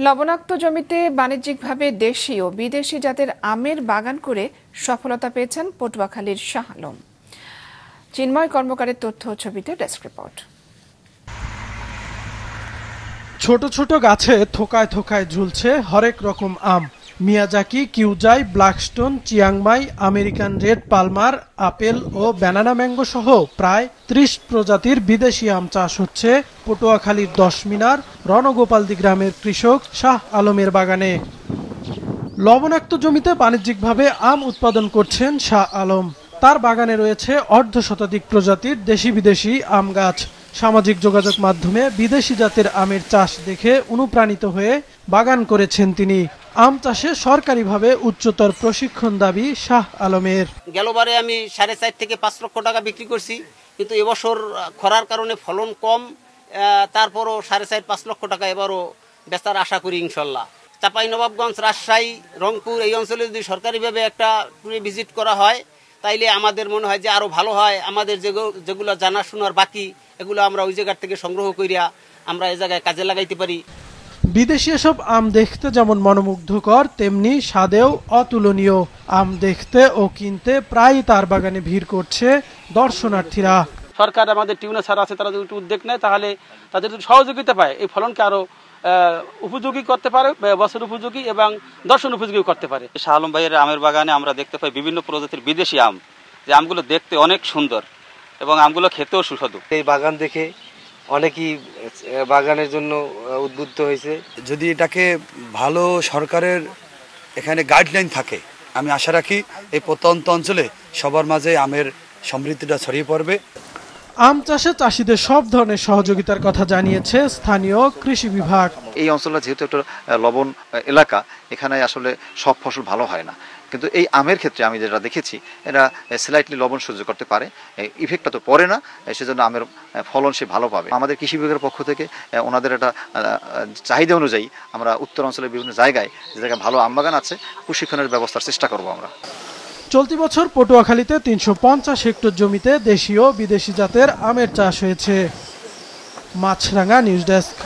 লবণাক্ত জমিতে বাণিজ্যিকভাবে দেশি ও বিদেশি জাতের আমের বাগান করে সফলতা পেয়েছেন পটুয়াখালীর শাহ আলম। চিন্ময় কর্মকারের তথ্য ছবিতে ডেস্ক রিপোর্ট। ছোট ছোট গাছে থোকায় থোকায় ঝুলছে হরেক রকম আম। মিয়াজাকি, কিউজাই, Blackstone, Chiang Mai, American red Palmer, apple ও ব্যানানা ম্যাঙ্গো সহ প্রায় ৩০ প্রজাতির বিদেশি আম চাষ হচ্ছে পটুয়াখালীর ১০ মিনার রণগোপালদি গ্রামের কৃষক শাহ আলমের বাগানে। লবণাক্ত জমিতে বাণিজ্যিকভাবে আম উৎপাদন করছেন শাহ আলম। তার বাগানে রয়েছে অর্ধশতাধিক প্রজাতির দেশি বিদেশি আম গাছ। সামাজিক যোগাযোগ মাধ্যমে বিদেশি জাতের আমের চাষ দেখে অনুপ্রাণিত হয়ে বাগান করেছেন তিনি। আম চাষে সরকারিভাবে উচ্চতর প্রশিক্ষণ দাবি শাহ আলমের। গেলবারে আমি 4.5 থেকে 5 লক্ষ টাকা বিক্রি করছি, কিন্তু এবছর খরার কারণে ফলন কম, তারপরও 4.5-5 লক্ষ টাকা এবারও বেচার আশা করি ইনশাল্লাহ। চাঁপাইনবাবগঞ্জ, রাজশাহী, রংপুর এই অঞ্চলে যদি সরকারিভাবে একটা ট্যুরে ভিজিট করা হয় তাইলে আমাদের মনে হয় যে আরো ভালো হয়। আমাদের যেগুলো জানাশোনার বাকি এগুলো আমরা ওই জায়গা থেকে সংগ্রহ করিয়া আমরা এই জায়গায় কাজে লাগাইতে পারি। বিদেশি এসব আম দেখতে যেমন মনোমুগ্ধকর, তেমনি স্বাদেও অতুলনীয়। আম দেখতে ও কিনতে প্রায় তার বাগানে ভিড় করছে দর্শনার্থীরা। সরকার আমাদের টিউনা ছাড়া আছে, তারা যদি উদ্যোগ নেয় তাহলে তাদের যদি সহযোগিতা পায় এই ফলনকে আরো উপযোগী করতে পারে, বছর উপযোগী এবং দর্শন উপযোগী করতে পারে। শাহ আলম ভাইয়ের আমের বাগানে আমরা দেখতে পাই বিভিন্ন প্রজাতির বিদেশি আম, যে আমগুলো দেখতে অনেক সুন্দর এবং আমগুলো খেতেও সুস্বাদু। এই বাগান দেখে অনেকেই বাগানের জন্য উদ্বুদ্ধ হয়েছে। যদি এটাকে ভালো সরকারের এখানে গাইডলাইন থাকে, আমি আশা রাখি এই প্রত্যন্ত অঞ্চলে সবার মাঝে আমের সমৃদ্ধিটা ছড়িয়ে পড়বে। আম চাষে চাষিদের সব ধরনের সহযোগিতার কথা জানিয়েছে স্থানীয় কৃষি বিভাগ। এই অঞ্চলটা যেহেতু একটা লবণ এলাকা, এখানে আসলে সব ফসল ভালো হয় না, কিন্তু এই আমের ক্ষেত্রে আমি যেটা দেখেছি এরা স্লাইটলি লবণ সহ্য করতে পারে, ইফেক্টটা তো পড়ে না, সেজন্য আমের ফলন সে ভালো পাবে। আমাদের কৃষি বিভাগের পক্ষ থেকে ওনাদের একটা চাহিদা অনুযায়ী আমরা উত্তর অঞ্চলের বিভিন্ন জায়গায় যে জায়গায় ভালো আম বাগান আছে প্রশিক্ষণের ব্যবস্থার চেষ্টা করব আমরা। চলতি বছর পটুয়াখালীতে ৩৫০ হেক্টর জমিতে দেশীয় বিদেশি জাতের আমের চাষ হয়েছে। মাছরাঙা নিউজ ডেস্ক।